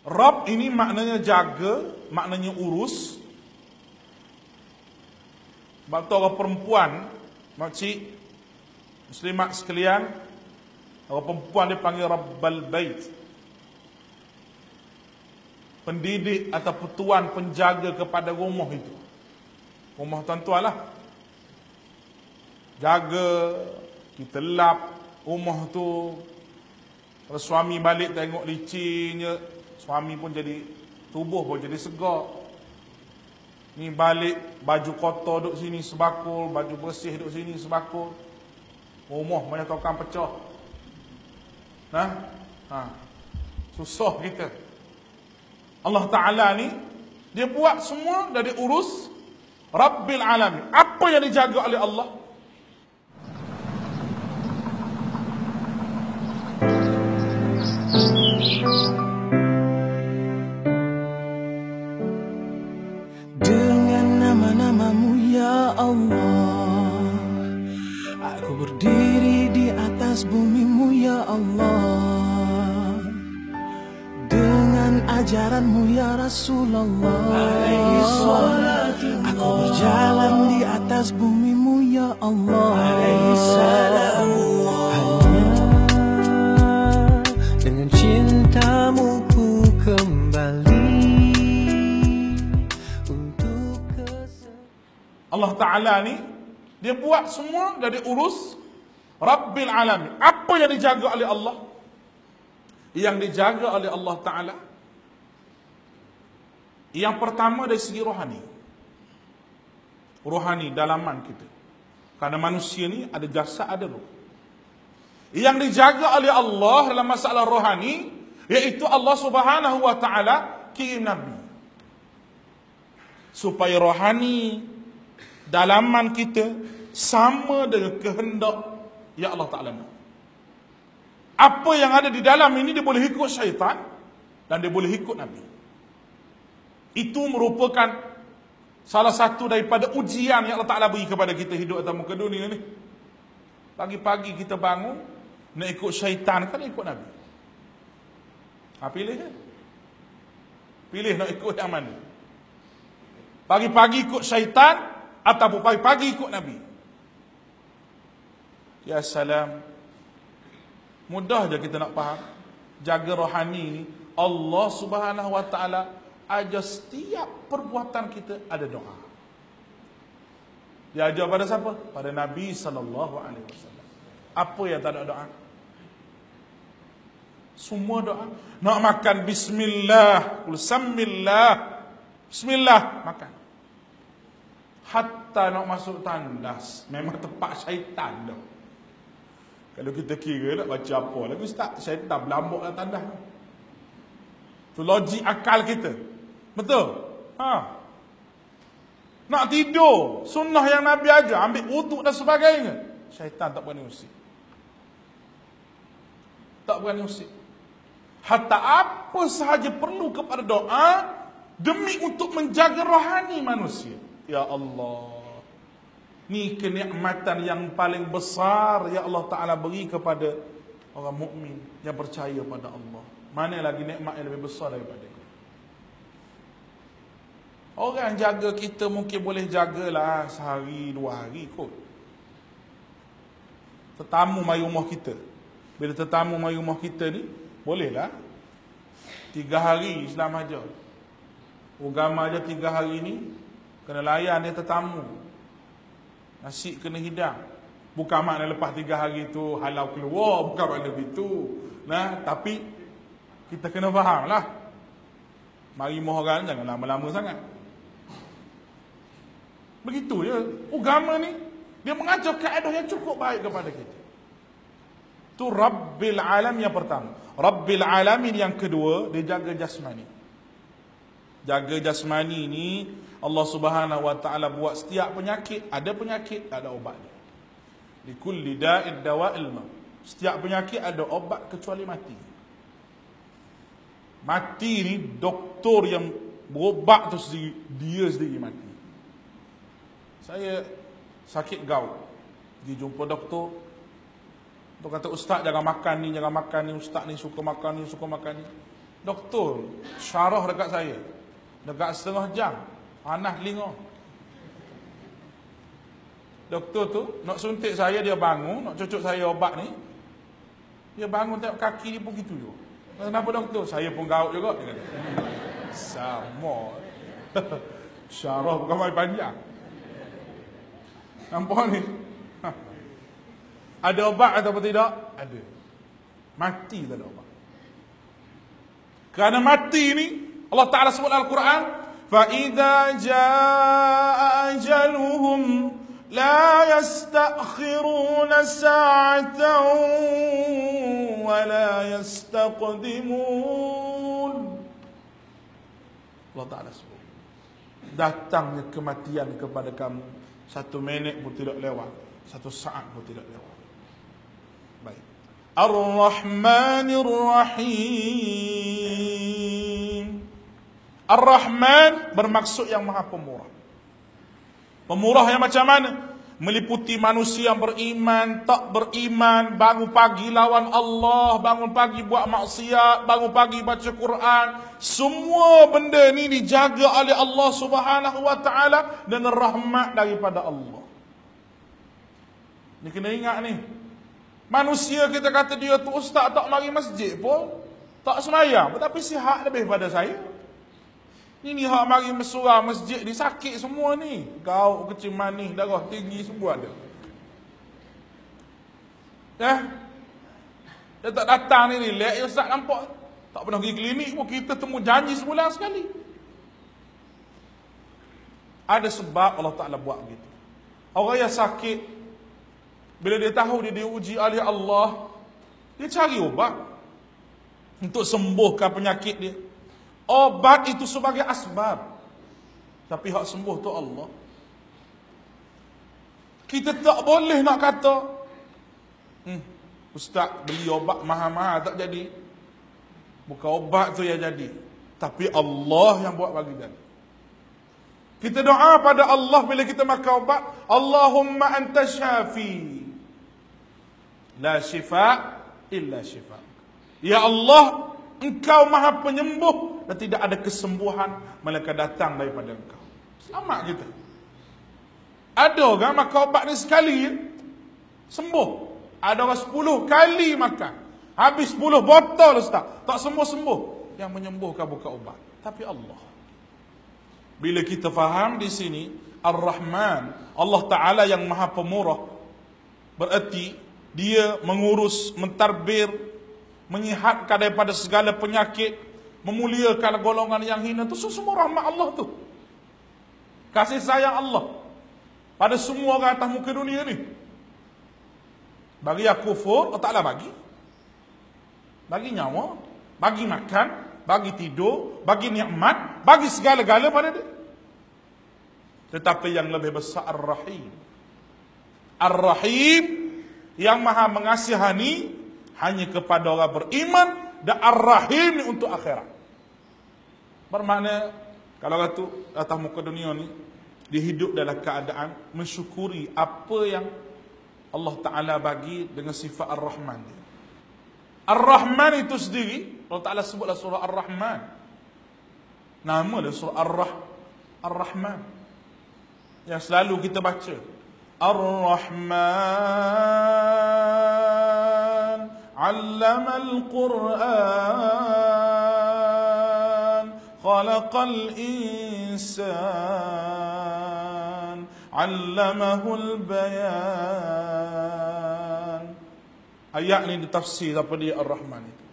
Rabb ini maknanya jaga, maknanya urus. Sebab tu orang perempuan, makcik, muslimat sekalian, orang perempuan dia panggil Rabbal Bait. Pendidik atau tuan penjaga kepada rumah itu. Rumah tuan-tuan lah. Jaga, kita lap rumah tu. Kalau suami balik tengok licinnya, suami pun jadi, tubuh pun jadi segar. Ni balik, baju kotor duduk sini sebakul, baju bersih duduk sini sebakul. Rumah banyak tokang pecah. Susah kita. Allah Ta'ala ni, dia buat semua dari urus Rabbil Alamin. Apa yang dijaga oleh Allah? Dengan nama-namamu ya Allah, aku berdiri di atas bumimu ya Allah. Dengan ajaranmu ya Rasulullah, aku berjalan di atas bumimu ya Allah. Hanya dengan cintamu ku kembali untuk Allah Ta'ala ni, dia buat semua dari urus Rabbil Alamin. Apa yang dijaga oleh Allah? Yang dijaga oleh Allah Ta'ala, yang pertama dari segi rohani. Rohani, dalaman kita. Karena manusia ni ada jasad, ada roh. Yang dijaga oleh Allah dalam masalah rohani, iaitu Allah Subhanahu wa Ta'ala kirim Nabi. Supaya rohani, dalaman kita sama dengan kehendak yang Allah Ta'ala nak. Apa yang ada di dalam ini dia boleh ikut syaitan dan dia boleh ikut Nabi. Itu merupakan salah satu daripada ujian yang Allah Ta'ala beri kepada kita hidup atas muka dunia ni. Pagi-pagi kita bangun, nak ikut syaitan kan ikut Nabi? Pilih kan? Pilih nak ikut yang mana? Pagi-pagi ikut syaitan ataupun pagi-pagi ikut Nabi? Ya salam. Mudah je kita nak faham. Jaga rohani ni, Allah Subhanahu wa Ta'ala ajar setiap perbuatan kita ada doa. Dia ajar pada siapa? Pada Nabi SAW. Apa yang tak ada doa? Semua doa. Nak makan bismillah, kul samillah, bismillah, makan. Hatta nak masuk tandas, memang tempat syaitan dah. Kalau kita kira nak baca apa lagi, ustaz, syaitan berlambuk dalam tandas. Tu logik akal kita. Betul? Nak tidur, sunnah yang Nabi ajar, ambil wuduk dan sebagainya, syaitan tak berani usik. Tak berani usik. Hatta apa sahaja perlu kepada doa demi untuk menjaga rohani manusia. Ya Allah, ni kenikmatan yang paling besar yang Allah Ta'ala beri kepada orang mukmin yang percaya pada Allah. Mana lagi nikmat yang lebih besar daripada itu? Orang jaga kita mungkin boleh jagalah sehari, 2 hari kot. Tetamu mari rumah kita. Bila tetamu mari rumah kita ni, bolehlah 3 hari Islam ajar. Agama aja 3 hari ni kena layan dia tetamu. Nasi kena hidang. Bukan makna lepas 3 hari tu halau keluar, bukan makna begitu. Tapi kita kena faham lah. Mari rumah orang jangan lama-lama sangat. Begitu je. Agama ni dia mengajar kaedah yang cukup baik kepada kita. Tu Rabbil Alam yang pertama. Rabbil Alamin yang kedua, dia jaga jasmani. Jaga jasmani ni Allah Subhanahu wa Ta'ala buat setiap penyakit, ada penyakit, tak ada obatnya. Likulli da'id dawa'il maut. Setiap penyakit ada obat kecuali mati. Mati ni doktor yang berobat tu sendiri, dia sendiri mati. Saya sakit gout, pergi jumpa doktor. Doktor kata, ustaz jangan makan ni, ustaz ni suka makan ni, suka makan ni. Doktor syarah dekat saya. Dekat setengah jam. Panas telinga. Doktor tu nak suntik saya, dia bangun, nak cucuk saya obat ni. Dia bangun tengok kaki dia pun gitu juga. Kenapa doktor? Saya pun gaut juga. Dia kata. Sama. Syarah bukan main panjang. Nampak ni? Ada obat atau tidak? Ada. Mati tak ada obat. Kerana mati ni Allah Ta'ala sebut dalam Al-Quran, فَإِذَا جَاءَ أَجَلُهُمْ لَا يَسْتَأْخِرُونَ سَاعَةً وَلَا يَسْتَقْدِمُونَ. Allah Ta'ala sebut, datangnya kematian kepada kamu, 1 minit pun tidak lewat, 1 saat pun tidak lewat. Baik. Ar-Rahmanir Rahim. Ar-Rahman bermaksud yang Maha Pemurah. Pemurah yang macam mana? Meliputi manusia yang beriman, tak beriman, bangun pagi lawan Allah, bangun pagi buat maksiat, bangun pagi baca Quran. Semua benda ni dijaga oleh Allah Subhanahu wa taala dengan rahmat daripada Allah. Ni kena ingat ni. Manusia kita kata dia tu ustaz tak mari masjid pun, tak semayang, tetapi sihat lebih pada saya. Ini hak mari surau masjid ni sakit semua ni. Gaut, kecil manis, darah tinggi semua ada. Dia tak datang ni relax, ustaz nampak. Tak pernah pergi klinik pun, kita temu janji sebulan sekali. Ada sebab Allah Ta'ala buat begitu. Orang yang sakit, bila dia tahu dia diuji oleh Allah, dia cari ubat untuk sembuhkan penyakit dia. Obat itu sebagai asbab, tapi hak sembuh tu Allah. Kita tak boleh nak kata ustaz beli obat mahal-mahal tak jadi. Bukan obat tu yang jadi, tapi Allah yang buat bagi jadi. Kita doa pada Allah bila kita makan obat, Allahumma anta syafi, la shifa illa shifa. Ya Allah, Engkau Maha Penyembuh dan tidak ada kesembuhan melainkan datang daripada Engkau. Selamat kita. Ada orang makan obat ni sekali sembuh. Ada orang 10 kali makan, habis 10 botol ustaz, tak sembuh-sembuh. Yang menyembuhkan bukan obat, tapi Allah. Bila kita faham di sini Ar-Rahman, Allah Ta'ala yang Maha Pemurah, berarti dia mengurus, mentadbir, menyihatkan daripada segala penyakit, memuliakan golongan yang hina. Itu semua rahmat Allah tu. Kasih sayang Allah pada semua orang atas muka dunia ni. Bagi yang kufur, Allah Ta'ala bagi nyawa, bagi makan, bagi tidur, bagi nikmat, bagi segala-gala pada dia. Tetapi yang lebih besar Ar-Rahim. Ar-Rahim yang Maha mengasihani hanya kepada orang beriman, dan Ar-Rahim ni untuk akhirat. Bermakna kalau kata atas muka dunia ni dia hidup dalam keadaan mensyukuri apa yang Allah Ta'ala bagi dengan sifat Ar-Rahman dia. Ar-Rahman itu sendiri Allah Ta'ala sebutlah surah Ar-Rahman. Nama dia surah Ar-Rahman yang selalu kita baca. Ar-Rahman 'allamal Qur'an khalaqal insan 'allamahul bayan. Ayat ni ditafsir apa dia Ar-Rahman itu.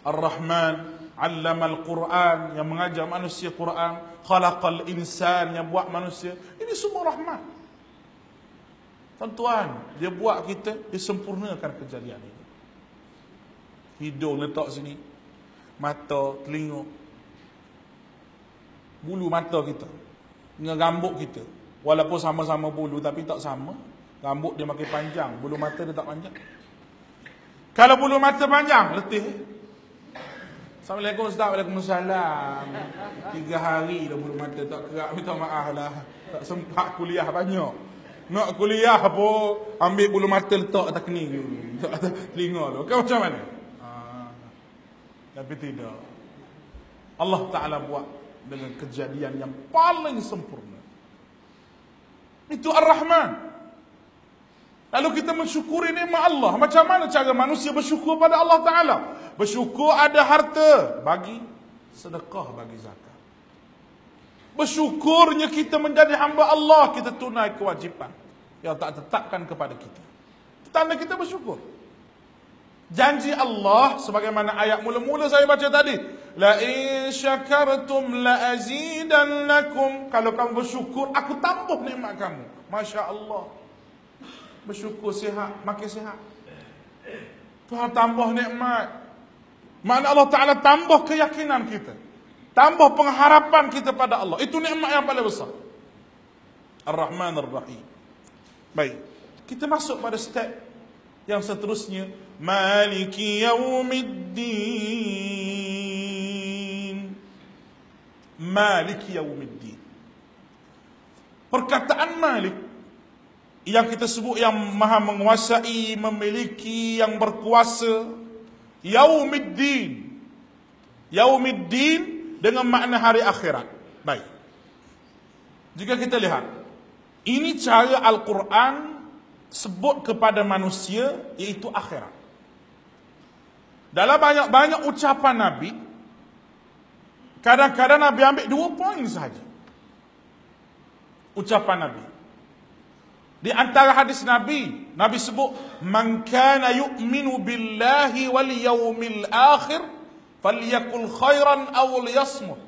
Ar-Rahman 'allamal Qur'an, yang mengajar manusia Quran, khalaqal insan, yang buat manusia. Ini semua rahmat. Tuan-tuan, dia buat kita, dia sempurnakan kejadian ini. Hidung letak sini, mata, telinga, bulu mata kita, dengan rambut kita. Walaupun sama-sama bulu, tapi tak sama. Rambut dia makin panjang, bulu mata dia tak panjang. Kalau bulu mata panjang, letih. Assalamualaikum Ustaz. Waalaikumsalam. 3 hari dah bulu mata tak kerak. Minta maaf lah, tak sempat kuliah banyak. Nak kuliah apa, ambil bulu mata letak atas kening dulu, atas telinga tu. Kan macam mana? Tapi tidak. Allah Ta'ala buat dengan kejadian yang paling sempurna. Itu Ar-Rahman. Lalu kita mensyukuri nikmat Allah. Macam mana cara manusia bersyukur pada Allah Ta'ala? Bersyukur ada harta, bagi sedekah, bagi zakat. Bersyukurnya kita menjadi hamba Allah, kita tunai kewajipan yang tak tetapkan kepada kita. Tanda kita bersyukur. Janji Allah sebagaimana ayat mula-mula saya baca tadi, la in syakartum la azidannakum. Kalau kamu bersyukur, aku tambah nikmat kamu. Masya Allah. Bersyukur sihat, makin sihat. Tuhan tambah nikmat. Makna Allah Ta'ala tambah keyakinan kita, tambah pengharapan kita pada Allah. Itu nikmat yang paling besar. Ar-Rahman Ar-Rahim. Baik, kita masuk pada step yang seterusnya. Maliki Yaumiddin. Maliki Yaumiddin. Perkataan Malik yang kita sebut yang maha menguasai, memiliki, yang berkuasa. Yaumiddin. Yaumiddin dengan makna hari akhirat. Baik. Jika kita lihat, ini cara Al-Quran sebut kepada manusia, iaitu akhirat. Dalam banyak-banyak ucapan Nabi, kadang-kadang Nabi ambil 2 poin sahaja ucapan Nabi. Di antara hadis Nabi, Nabi sebut, man kana yu'minu billahi wal yawmil akhir falyakul khairan aw liyasmut.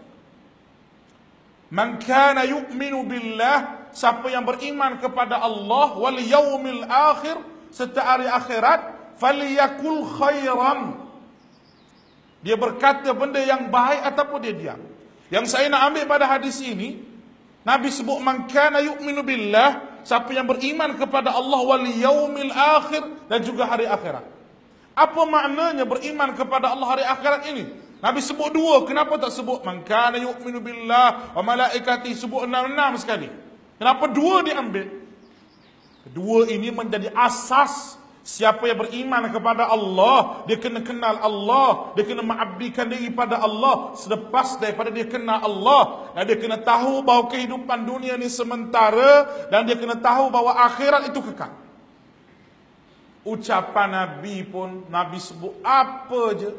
Man kana yu'minu billah, siapa yang beriman kepada Allah, wal yawmil akhir, serta hari akhirat, falyakul khairan, dia berkata benda yang baik ataupun dia diam. Yang saya nak ambil pada hadis ini, Nabi sebut man kana yu'minu billah, siapa yang beriman kepada Allah, wal yaumil akhir, dan juga hari akhirat. Apa maknanya beriman kepada Allah hari akhirat ini? Nabi sebut 2, kenapa tak sebut man kana yu'minu billah wa malaikati, sebut 6 sekali? Kenapa 2 diambil? Kedua ini menjadi asas. Siapa yang beriman kepada Allah, dia kena kenal Allah, dia kena mengabdikan diri pada Allah. Selepas daripada dia kenal Allah, dan dia kena tahu bahawa kehidupan dunia ni sementara, dan dia kena tahu bahawa akhirat itu kekal. Ucapan Nabi pun, Nabi sebut apa je,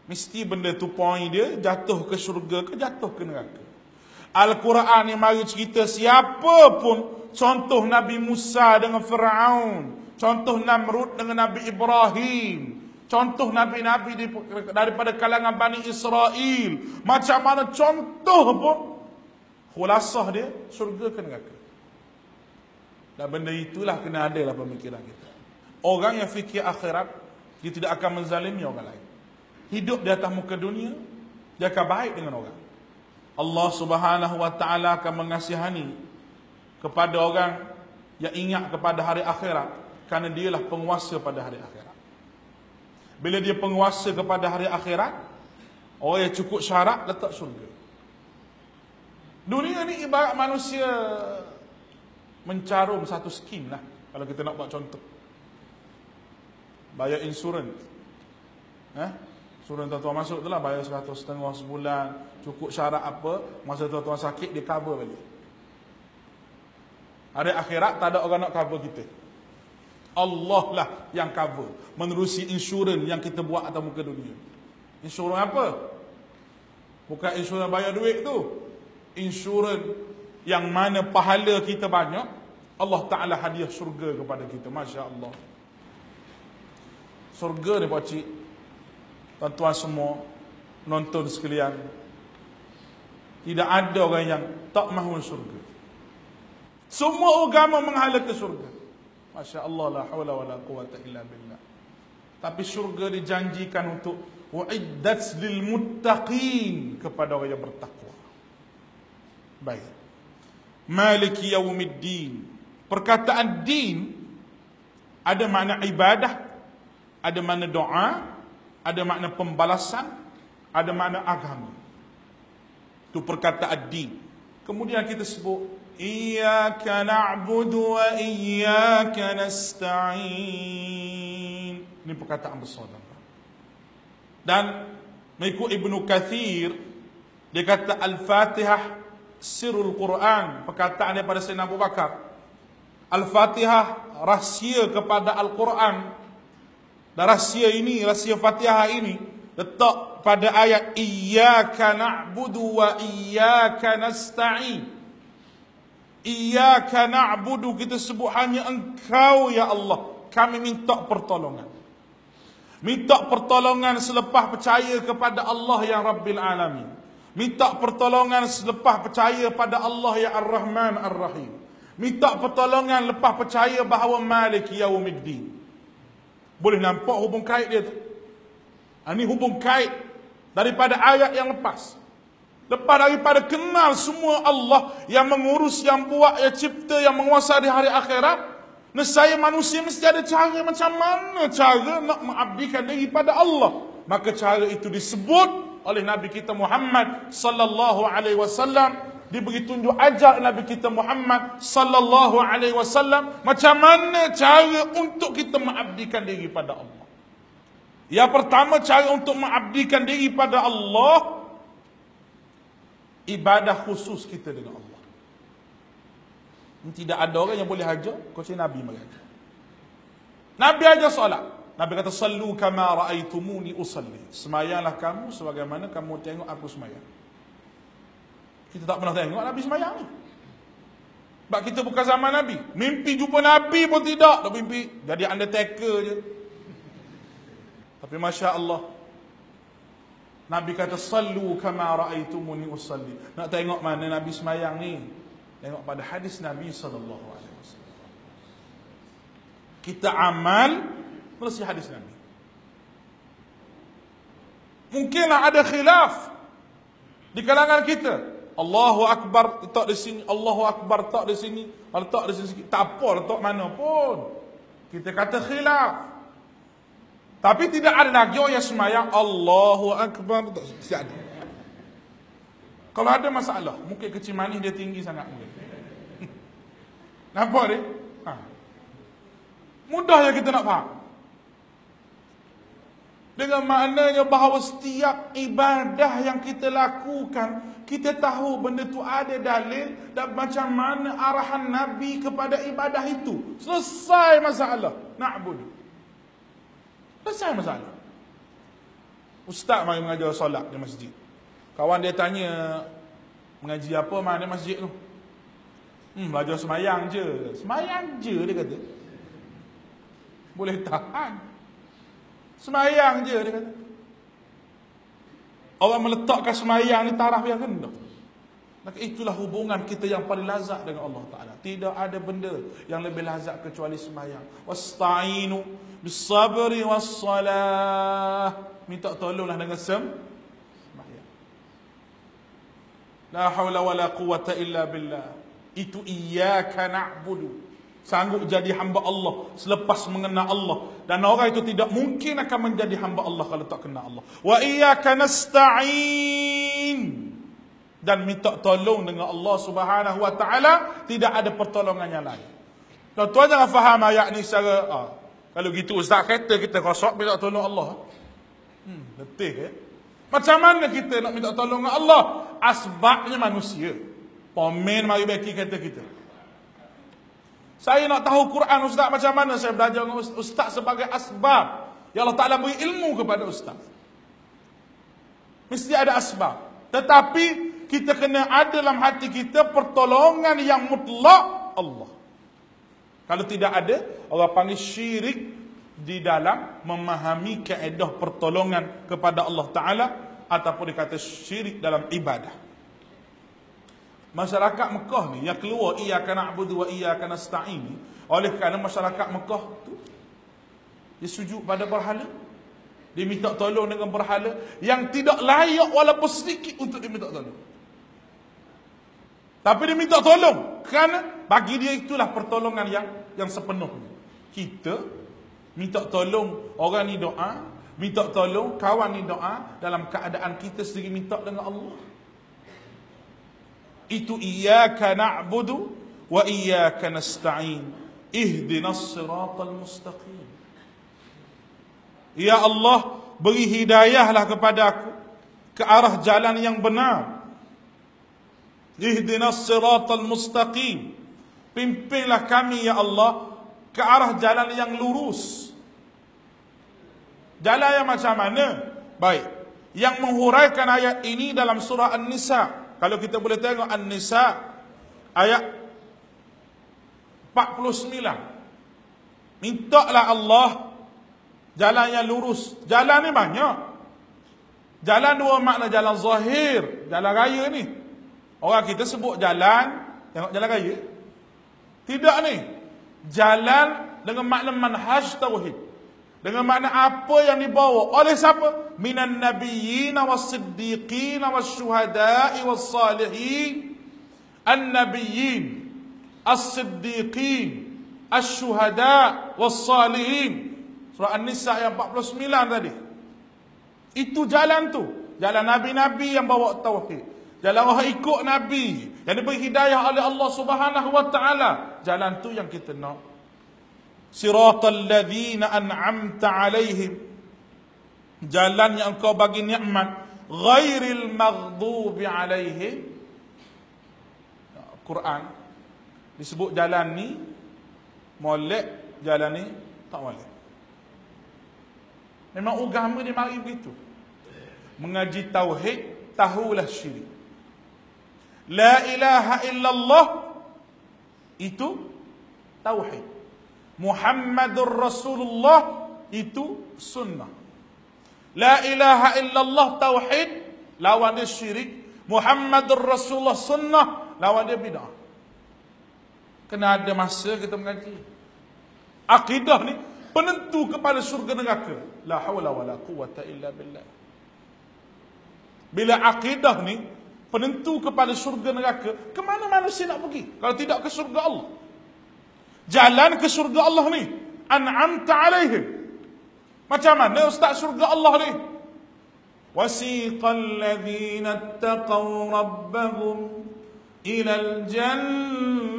mesti benda tu poin dia, jatuh ke syurga ke jatuh ke neraka. Al-Quran ni mari cerita siapa pun, contoh Nabi Musa dengan Firaun, contoh Namrud dengan Nabi Ibrahim, contoh Nabi-Nabi daripada kalangan Bani Israel, macam mana contoh pun, khulasah dia syurga ke neraka. Dan benda itulah kena ada dalam pemikiran kita. Orang yang fikir akhirat, dia tidak akan menzalimi orang lain. Hidup di atas muka dunia, dia akan baik dengan orang. Allah Subhanahu wa ta'ala akan mengasihani kepada orang yang ingat kepada hari akhirat, kerana dialah penguasa pada hari akhirat. Bila dia penguasa kepada hari akhirat, orang yang cukup syarat letak syurga. Dunia ni ibarat manusia mencarum satu skim lah, kalau kita nak buat contoh. Bayar insurans, insurans tuan-tuan masuk tu lah, bayar 150 sebulan, cukup syarat apa, masa tuan-tuan sakit dia cover balik. Hari akhirat tak ada orang nak cover kita, Allah lah yang cover menerusi insurans yang kita buat atas muka dunia. Insurans apa? Bukan insurans bayar duit tu. Insurans yang mana pahala kita banyak, Allah Ta'ala hadiah syurga kepada kita. Masya Allah. Syurga ni pakcik, tuan-tuan semua, penonton sekalian, tidak ada orang yang tak mahu syurga. Semua agama menghala ke syurga. Masya Allah, la hawla wa la quwata illa billah. Tapi syurga dijanjikan untuk wa'iddat lil muttaqin, kepada orang yang bertakwa. Baik. Maliki Yaumiddin. Perkataan din ada makna ibadah, ada makna doa, ada makna pembalasan, ada makna agama. Itu perkataan din. Kemudian kita sebut Iyyaka na'budu wa iyyaka nasta'in. Ini perkataan besar. Dan Mengikut Ibnu Kathir, dia kata Al-Fatihah sirrul Quran, perkataan daripada Sayyidina Abu Bakar. Al-Fatihah rahsia kepada Al-Quran. Dan rahsia ini, rahsia Fatihah ini letak pada ayat Iyyaka na'budu wa iyyaka nasta'in. Iyyaka na'budu, kita sebut hanya Engkau ya Allah, kami minta pertolongan. Minta pertolongan selepas percaya kepada Allah yang Rabbil Alamin. Minta pertolongan selepas percaya pada Allah yang Ar-Rahman Ar-Rahim. Minta pertolongan lepas percaya bahawa Malik Yaumiddin. Boleh nampak hubung kait dia tu. Ini hubung kait daripada ayat yang lepas. Lepas daripada kenal semua Allah yang mengurus, yang buat, yang cipta, yang menguasai di hari akhirat, nescaya manusia mesti ada cara macam mana cara nak mengabdikan diri pada Allah. Maka cara itu disebut oleh Nabi kita Muhammad sallallahu alaihi wasallam, diberi tunjuk ajar Nabi kita Muhammad sallallahu alaihi wasallam macam mana cara untuk kita mengabdikan diri pada Allah. Yang pertama, cara untuk mengabdikan diri pada Allah, ibadah khusus kita dengan Allah. Tidak ada orang yang boleh hajar kecuali Nabi mengajar. Nabi ajar solat. Nabi kata sallu kama raaitumuni usalli. Semayanglah kamu sebagaimana kamu tengok aku semayang. Kita tak pernah tengok Nabi semayang ni. Sebab kita bukan zaman Nabi. Mimpi jumpa Nabi pun tidak. Tak mimpi jadi undertaker je. Tapi Masya Allah, Nabi kata sallu kama raaitumuni usalli. Nak tengok mana Nabi semayang ni? Tengok pada hadis Nabi sallallahu alaihi wasallam. Kita amal melalui hadis Nabi. Mungkinlah ada khilaf di kalangan kita. Allahu Akbar letak di sini, Allahu Akbar letak di sini, letak di sini. Tak apa letak mana pun. Kita kata khilaf. Tapi tidak ada lagi orang yang semayang Allahu Akbar. Tidak ada. Kalau ada masalah, mungkin kecil manis dia tinggi sangat. Nampak dia? Mudah je kita nak faham. Dengan maknanya bahawa setiap ibadah yang kita lakukan, kita tahu benda tu ada dalil dan macam mana arahan Nabi kepada ibadah itu. Selesai masalah. Na'budu. Selesai masalah. Ustaz mari mengajar solat di masjid. Kawan dia tanya, mengaji apa mana masjid tu? Belajar semayang je. Semayang je dia kata. Boleh tahan. Semayang je dia kata. Orang meletakkan semayang ni taraf yang rendah. Maka itulah hubungan kita yang paling lazat dengan Allah Ta'ala. Tidak ada benda yang lebih lazat kecuali semayang. Wasta'inu bis-sabri was-salah. Minta tolonglah dengan semayang. La hawla wa la quwata illa billah. Itu iyyaka na'budu. Sanggup jadi hamba Allah selepas mengenal Allah. Dan orang itu tidak mungkin akan menjadi hamba Allah kalau tak kenal Allah. Wa iyyaka nasta'in. Dan minta tolong dengan Allah Subhanahu wa ta'ala. Tidak ada pertolongan yang lain. Tuan-tuan jangan faham ayat ni secara kalau gitu ustaz kata kita kosok minta tolong Allah. Letih Macam mana kita nak minta tolong dengan Allah? Asbabnya manusia. Pomen mari beki kata kita. Saya nak tahu Quran ustaz macam mana saya belajar dengan ustaz sebagai asbab. Ya Allah Ta'ala beri ilmu kepada ustaz. Mesti ada asbab. Tetapi kita kena ada dalam hati kita pertolongan yang mutlak Allah. Kalau tidak ada, orang panggil syirik di dalam memahami kaedah pertolongan kepada Allah Ta'ala, ataupun dikata syirik dalam ibadah. Masyarakat Mekah ni yang keluar iyyaka na'budu wa iyyaka nasta'in ni, oleh kerana masyarakat Mekah tu dia sujud pada berhala, dia minta tolong dengan berhala yang tidak layak walaupun sedikit untuk diminta tolong. Tapi dia minta tolong kerana bagi dia itulah pertolongan yang sepenuhnya. Kita minta tolong orang ni doa, minta tolong kawan ni doa dalam keadaan kita sendiri minta dengan Allah. Itu iyyaka na'budu wa iyyaka nasta'in. Ihdinas siratal mustaqim. Ya Allah, beri hidayahlah kepada aku ke arah jalan yang benar. Ihdinas siratal mustaqim. Pimpinlah kami ya Allah ke arah jalan yang lurus. Jalan yang macam mana? Baik. Yang menghuraikan ayat ini dalam surah An-Nisa. Kalau kita boleh tengok An-Nisa ayat 49. Mintalah Allah jalan yang lurus. Jalan ni banyak. Jalan dua makna, jalan zahir, jalan raya ni. Orang kita sebut jalan, tengok jalan raya. Tidak ni. Jalan dengan makna manhaj tauhid. Dengan makna apa yang dibawa oleh siapa? Minan nabiyyin was-siddiqin was-syuhada'i was-salihin. An-nabiyyin, as-siddiqin, asy-syuhada' was-salihin. Surah An-Nisa ayat 49 tadi. Itu jalan tu. Jalan Nabi-Nabi yang bawa tauhid. Jalan orang ikut Nabi yang diberi hidayah oleh Allah Subhanahu wa ta'ala. Jalan tu yang kita nak. Siratal ladzina an'amta alaihim. Jalan yang engkau bagi nikmat. Ghairil maghdubi alaihim. Quran disebut jalan ni molek, jalan ni tak molek. Memang agama dia mari begitu. Mengaji tauhid, tahulah syirik. La ilaha illallah itu tauhid. Muhammadur Rasulullah itu sunnah. La ilaha illallah tauhid, lawan dia syirik. Muhammadur Rasulullah sunnah, lawan dia bid'ah. Kena ada masa kita mengaji. Akidah ni penentu kepada syurga neraka. La hawla wala quwwata illa billah. Bila akidah ni penentu kepada syurga neraka, ke mana manusia nak pergi kalau tidak ke syurga Allah? Jalan ke syurga Allah ni, an'amta alaihim. Macam mana ustaz syurga Allah ni? Wasiqal ladzina ittaqaw rabbahum ilal jannati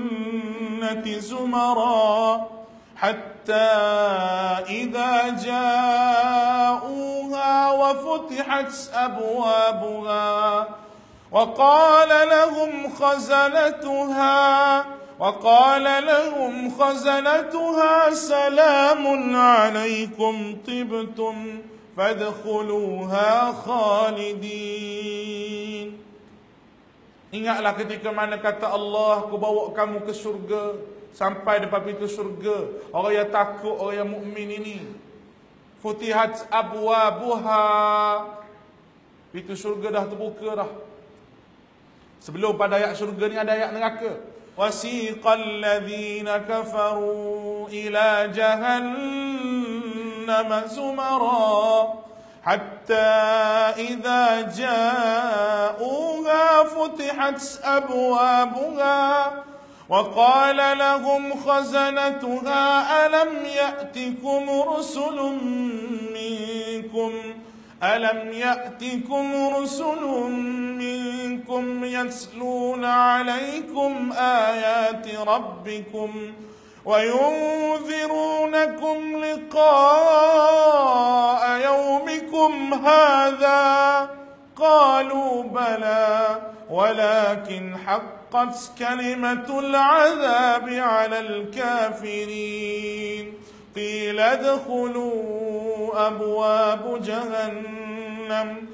zumara hatta idza ja'uha wa futihat abwabuha wa qala lahum khazanatuha salamun alaikum tibtum fadkhuluha khalidin. Ingatlah ketika mana kata Allah, aku bawa kamu ke syurga. Sampai depan pintu syurga, orang yang takut, orang yang mukmin ini, futihat abwabuha, pintu syurga dah terbuka dah. Sebelum pada ayat syurga ni ada ayat neraka. Wasiqal ladzina kafaru ila jahannam zumara hatta idza ja'uha futihat abwabuha wa qala lahum khazanatuha alam ya'tikum rusulun minkum yatluna 'alaykum ayati rabbikum wa yunzirunakum liqa'a yawmikum hadha qalu bala walakin haqqat kalimatul 'adhabi 'alal kafirin qila adkhulu abwaab jahannam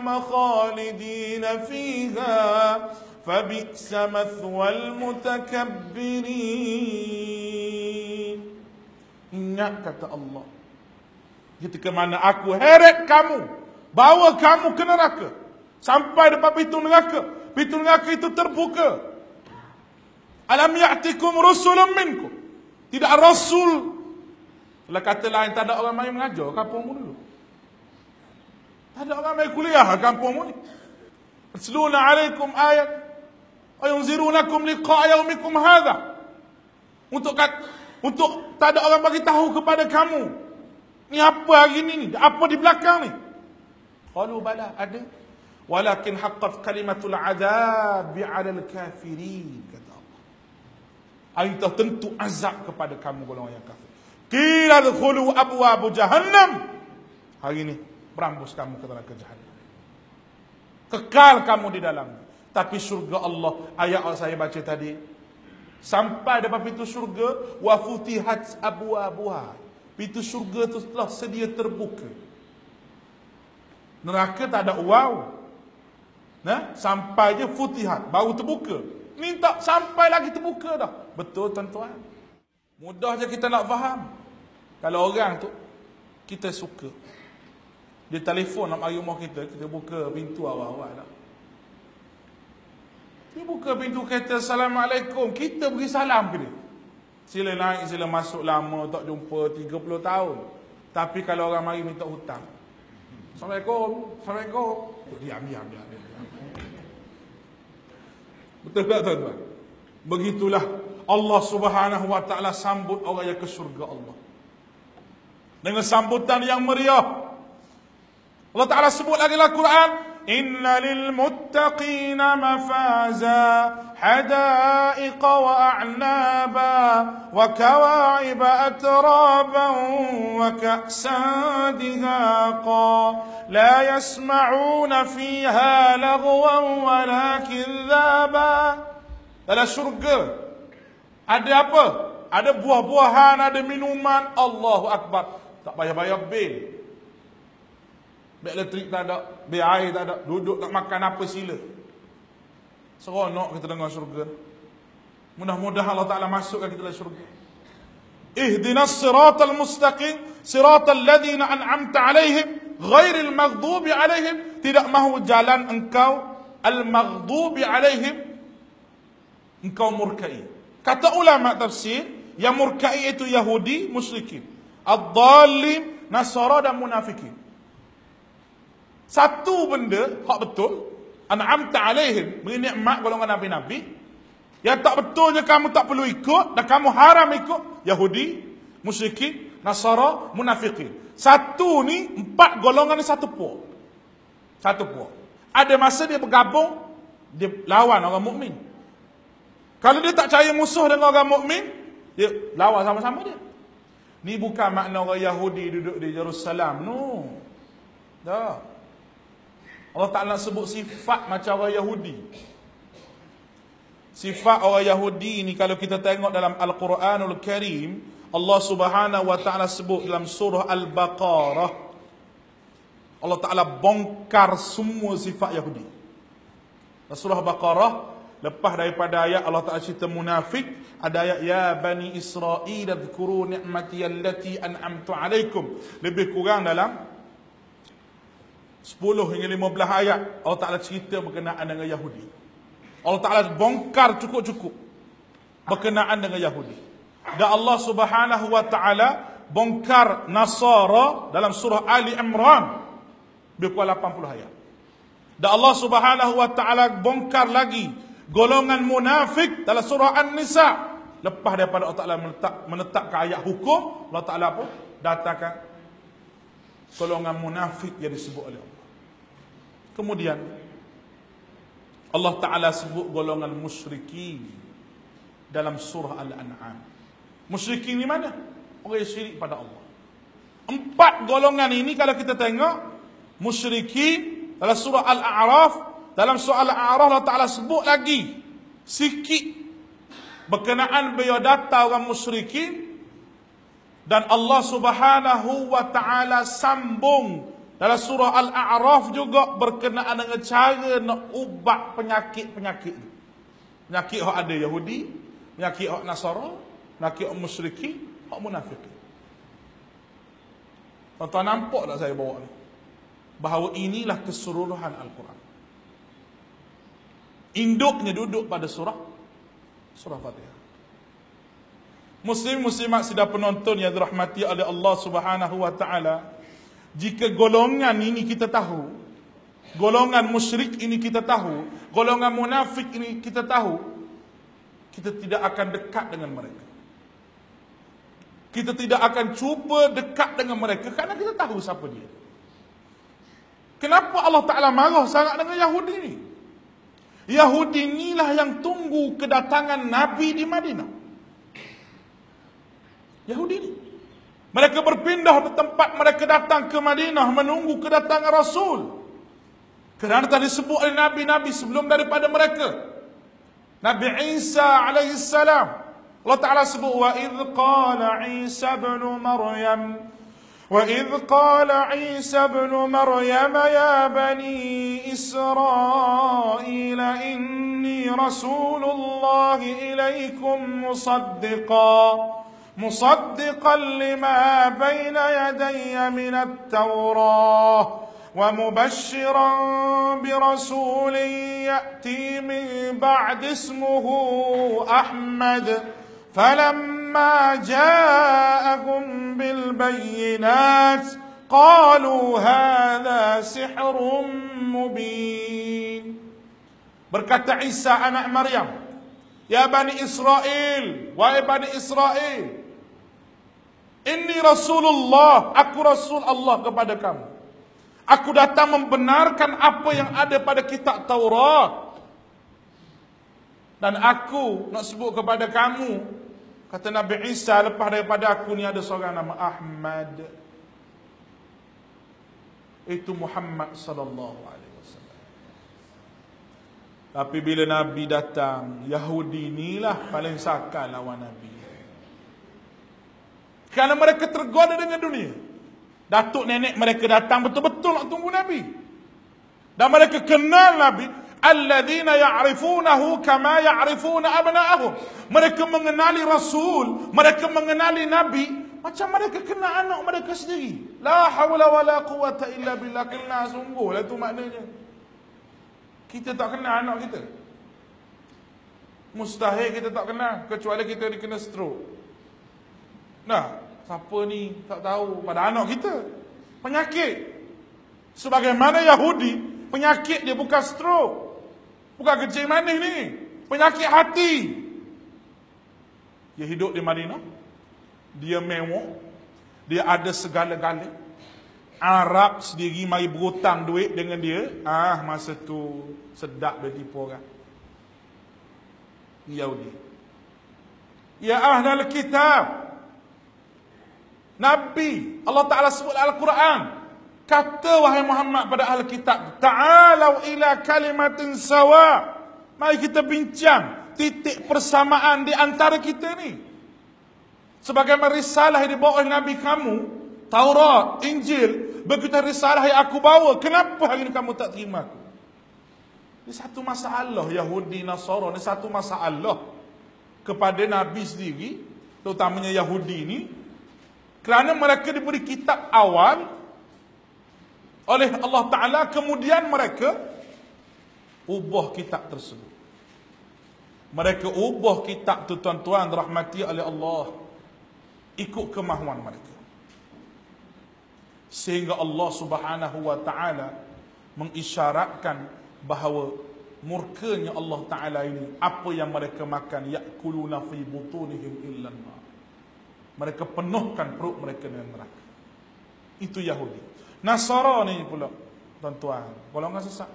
khalidina fiha fabi'sa mathwal mutakabbirin. Ingat kata Allah, ketika mana aku heret kamu, bawa kamu ke neraka, sampai depan pintu neraka itu terbuka. Alam ya'tikum rusulun minkum, tidak rasul. Kalau kata lain, tak ada orang main mengajar kampungmu dulu. Tak ada orang main kuliah kampungmu ni. Yatluna 'alaikum ayat wa yunzirunakum liqa'a yaumikum hadha. Untuk tak ada orang bagi tahu kepada kamu, ni apa hari ni, apa di belakang ni. Qalu bala, ada. Walakin haqqat kalimatul 'adzabi 'alal kafirin, kata Allah. Ayat tentu azab kepada kamu golongan yang kafir. Qila dkhulu abwaab jahannam. Hari ini berambus kamu ke neraka jahannam. Kekal kamu di dalam. Tapi surga Allah, ayat saya baca tadi, sampai depan pintu surga, wa futihat abwaabuha. Pintu surga itu telah sedia terbuka. Neraka tak ada wow. Nah, sampai je futihat, baru terbuka. Ni tak sampai lagi terbuka dah. Betul tuan-tuan. Mudah je kita nak faham. Kalau orang tu kita suka, dia telefon nak mari rumah kita, kita buka pintu awal-awal dah. Dia buka pintu kereta, Assalamualaikum, kita beri salam ke dia. Sila naik, sila masuk, lama tak jumpa 30 tahun. Tapi kalau orang mari minta hutang, Assalamualaikum, Assalamualaikum, diam. Betul tak tuan-tuan? Begitulah Allah Subhanahu wa taala sambut orang yang ke syurga Allah dengan sambutan yang meriah. Allah Ta'ala sebut lagi dalam Quran, Inna lil muttaqina mafaza hadaiqa wa a'naba wa kawa'iba atraban wa ka'san dihaqa la yasma'una fiha lagwan wa la kidhaba. Dalam syurga ada apa? Ada buah-buahan, ada minuman. Allahu Akbar. Tak payah bayar bil. Bil elektrik tak ada, bil air tak ada, duduk nak makan apa sila. Seronok kita dengar syurga. Mudah-mudahan Allah Ta'ala masukkan kita dalam syurga. Ihdinas siratal mustaqim, siratal ladzina an'amta alaihim, ghairil maghdubi alaihim. Tidak mahu jalan engkau al-maghdubi alaihim, engkau murkai. Kata ulama tafsir, yang murkai itu Yahudi, musyrikin, ad-dallin, Nasara dan munafikin. Satu benda hak betul, an'amta alaihim, beri nikmat golongan nabi-nabi. Yang tak betulnya kamu tak perlu ikut dan kamu haram ikut, Yahudi, musyrikin, Nasara, munafikin. Satu ni, 4 golongan ni satu puak. Satu puak. Ada masa dia bergabung, dia lawan orang mukmin. Kalau dia tak cari musuh dengan orang mukmin, dia lawan sama-sama dia. Ni bukan makna orang Yahudi duduk di Jerusalem. No. Dah. Allah Ta'ala sebut sifat macam orang Yahudi. Sifat orang Yahudi ni kalau kita tengok dalam Al-Quranul Karim, Allah Subhanahu wa Ta'ala sebut dalam surah Al-Baqarah. Allah Ta'ala bongkar semua sifat Yahudi. Dalam surah Baqarah, lepas daripada ayat Allah Ta'ala cerita munafik, ada ayat ya bani Israel adhkuru ni'mati allati an'amtu alaikum. Lebih kurang dalam 10 hingga 15 ayat Allah Ta'ala cerita berkenaan dengan Yahudi. Allah Ta'ala bongkar cukup-cukup berkenaan dengan Yahudi. Dan Allah Subhanahu wa Ta'ala bongkar Nasara dalam surah Ali Imran lebih kurang 80 ayat. Dan Allah Subhanahu wa Ta'ala bongkar lagi golongan munafik dalam surah An-Nisa. Lepas daripada Allah Ta'ala menetapkan ayat hukum, Allah Ta'ala apa? Datangkan golongan munafik yang disebut oleh Allah. Kemudian Allah Ta'ala sebut golongan musyrikin dalam surah Al-An'am. Musyrikin ni mana? Orang yang syirik pada Allah. 4 golongan ini kalau kita tengok, musyrikin dalam surah Al-A'raf, dalam surah Al-A'raf Allah Ta'ala sebut lagi sikit berkenaan biodata orang musyrikin. Dan Allah Subhanahu wa Ta'ala sambung dalam surah Al-A'raf juga berkenaan dengan cara nak ubat penyakit-penyakit. Penyakit yang ada Yahudi, penyakit yang Nasara, penyakit yang musyrikin, yang munafikin. Tuan-tuan nampak tak saya bawa ni? Bahawa inilah keseluruhan Al-Quran. Induknya duduk pada surah Fatihah. Muslim-muslimat sidang penonton yang dirahmati oleh Allah Subhanahu wa Ta'ala, jika golongan ini kita tahu, golongan musyrik ini kita tahu, golongan munafik ini kita tahu, kita tidak akan dekat dengan mereka. Kita tidak akan cuba dekat dengan mereka kerana kita tahu siapa dia. Kenapa Allah Ta'ala marah sangat dengan Yahudi ni? Yahudi inilah yang tunggu kedatangan Nabi di Madinah. Yahudi ni. Mereka berpindah ke tempat mereka datang ke Madinah menunggu kedatangan Rasul. Kerana tadi disebut oleh Nabi-Nabi sebelum daripada mereka. Nabi Isa alaihissalam. Allah Ta'ala sebut, وَإِذْ قَالَ عِيسَى بْنُ مَرْيَمَ يَا بَنِي إِسْرَائِيلَ إِنِّي رَسُولُ اللَّهِ إِلَيْكُمْ مُصَدِّقًا لِمَا بَيْنَ يَدَيَّ مِنَ التَّوْرَاةِ وَمُبَشِّرًا بِرَسُولٍ يَأْتِي مِنْ بَعْدِ اسْمُهُ أَحْمَدَ فَلَمَّا جَاءَهُمْ بِالْبَيِّنَاتِ قَالُوا هَذَا سِحْرٌ مُبِينٌ. Berkata Isa anak Maryam, Ya Bani Israel, wahai Bani Israel, Inni Rasulullah, aku Rasul Allah kepada kamu. Aku datang membenarkan apa yang ada pada kitab Taurat. Dan aku nak sebut kepada kamu, kata Nabi Isa, lepas daripada aku ni ada seorang nama Ahmad. Itu Muhammad sallallahu alaihi wasallam. Tapi bila Nabi datang, Yahudi inilah paling sakal lawan Nabi. Kerana mereka tergoda dengan dunia. Datuk nenek mereka datang betul-betul nak tunggu Nabi. Dan mereka kenal Nabi. Alladzina ya'rifunahu kama ya'rifuna abna'ahum. Mereka mengenali Rasul, mereka mengenali Nabi macam mereka kenal anak mereka sendiri. La hawla wa la quwata illa billah. Kenal sungguh lah tu maknanya. Kita tak kenal anak kita. Mustahil kita tak kenal, kecuali kita dikena stroke. Nah, siapa ni tak tahu pada anak kita. Penyakit. Sebagaimana Yahudi, penyakit dia bukan stroke, bukan kencing manis ni, penyakit hati. Dia hidup di Madinah, dia mewah, dia ada segala-gala. Arab sendiri mari berhutang duit dengan dia. Masa tu sedap dia tipu orang. Yahudi. Ya ahlal kitab, Nabi, Allah Ta'ala sebut Al-Quran, kata wahai Muhammad pada ahli kitab, ta'alau ila kalimatin sawa. Mari kita bincang titik persamaan di antara kita ni. Sebagaimana risalah yang dibawa oleh Nabi kamu, Taurat, Injil, begitu risalah yang aku bawa, kenapa hari ini kamu tak terima aku? Ini satu masalah Yahudi Nasara, ini satu masalah kepada Nabi sendiri, terutamanya Yahudi ni. Kerana mereka diberi kitab awal oleh Allah Ta'ala, kemudian mereka ubah kitab tersebut. Mereka ubah kitab tu tuan-tuan rahmati oleh Allah, ikut kemahuan mereka. Sehingga Allah Subhanahu wa Ta'ala mengisyaratkan bahawa murkanya Allah Ta'ala ini, apa yang mereka makan, ya'kuluna fi butunihim illan nar. Mereka penuhkan perut mereka dengan neraka. Itu Yahudi. Nasara ni pula, tuan-tuan, golongan sesat.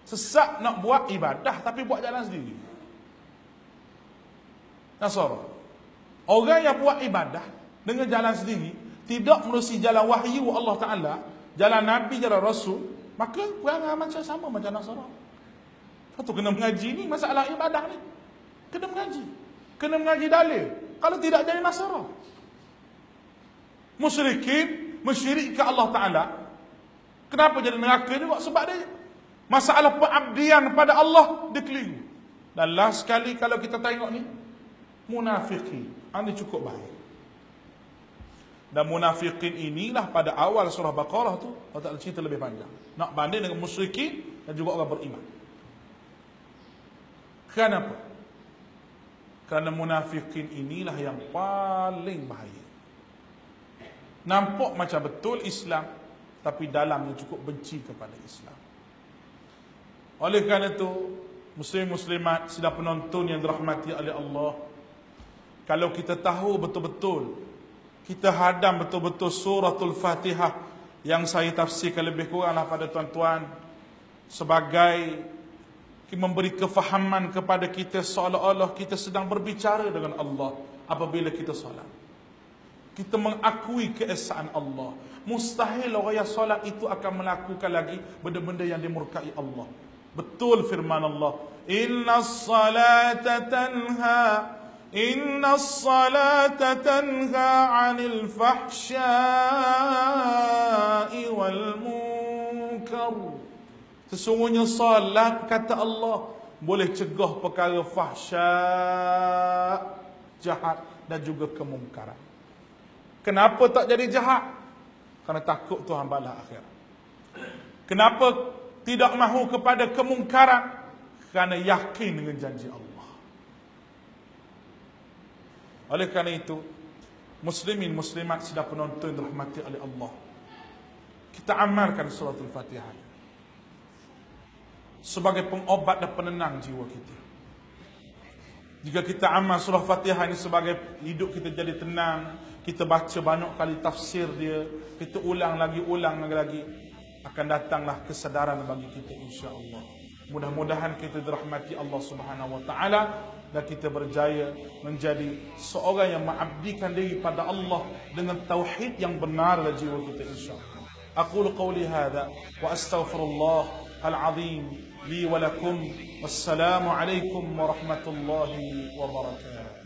Sesat nak buat ibadah tapi buat jalan sendiri. Nasara, orang yang buat ibadah dengan jalan sendiri, tidak menerusi jalan wahyu Allah Ta'ala, jalan Nabi, jalan Rasul, maka perangai macam sama macam Nasara. Satu kena mengaji ni masalah ibadah ni. Kena mengaji. Kena mengaji dalil. Kalau tidak jadi Nasara. Musyrikin mensyirikkan Allah Ta'ala. Kenapa jadi neraka juga? Sebab dia masalah pengabdian pada Allah dia keliru. Dan last sekali kalau kita tengok ni, munafiqin. Ini cukup baik. Dan munafiqin inilah pada awal surah Baqarah tu Allah Ta'ala cerita lebih panjang. Nak banding dengan musyrikin dan juga orang beriman. Kenapa? Kerana munafiqin inilah yang paling bahaya. Nampak macam betul Islam, tapi dalamnya cukup benci kepada Islam. Oleh kerana itu, muslim-muslimat, sedang penonton yang dirahmati oleh Allah, kalau kita tahu betul-betul, kita hadam betul-betul suratul Fatihah, yang saya tafsirkan lebih kuranglah pada tuan-tuan sebagai memberi kefahaman kepada kita seolah-olah kita sedang berbicara dengan Allah apabila kita solat. kita mengakui keesaan Allah. Mustahil orang yang solat itu akan melakukan lagi benda-benda yang dimurkai Allah. Betul firman Allah, Innas salata tanha 'anil fahsya'i wal munkar. Sesungguhnya salat, kata Allah, boleh cegah perkara fahsya', jahat dan juga kemungkaran. Kenapa tak jadi jahat? Kerana takut Tuhan balas akhirat. Kenapa tidak mahu kepada kemungkaran? Kerana yakin dengan janji Allah. Oleh kerana itu, muslimin muslimat sedang penonton dirahmati oleh Allah, kita amalkan surah Al-Fatihah sebagai pengobat dan penenang jiwa kita. Jika kita amal surah Fatihah ini sebagai hidup kita jadi tenang, kita baca banyak kali tafsir dia, kita ulang lagi, akan datanglah kesedaran bagi kita insya-Allah. Mudah-mudahan kita dirahmati Allah Subhanahu wa taala dan kita berjaya menjadi seorang yang mengabdikan diri pada Allah dengan tauhid yang benar dalam jiwa kita insya-Allah. Aqulu qawli hadza wa astaghfirullah al-azim li wa lakum. Wassalamu alaikum warahmatullahi wabarakatuh.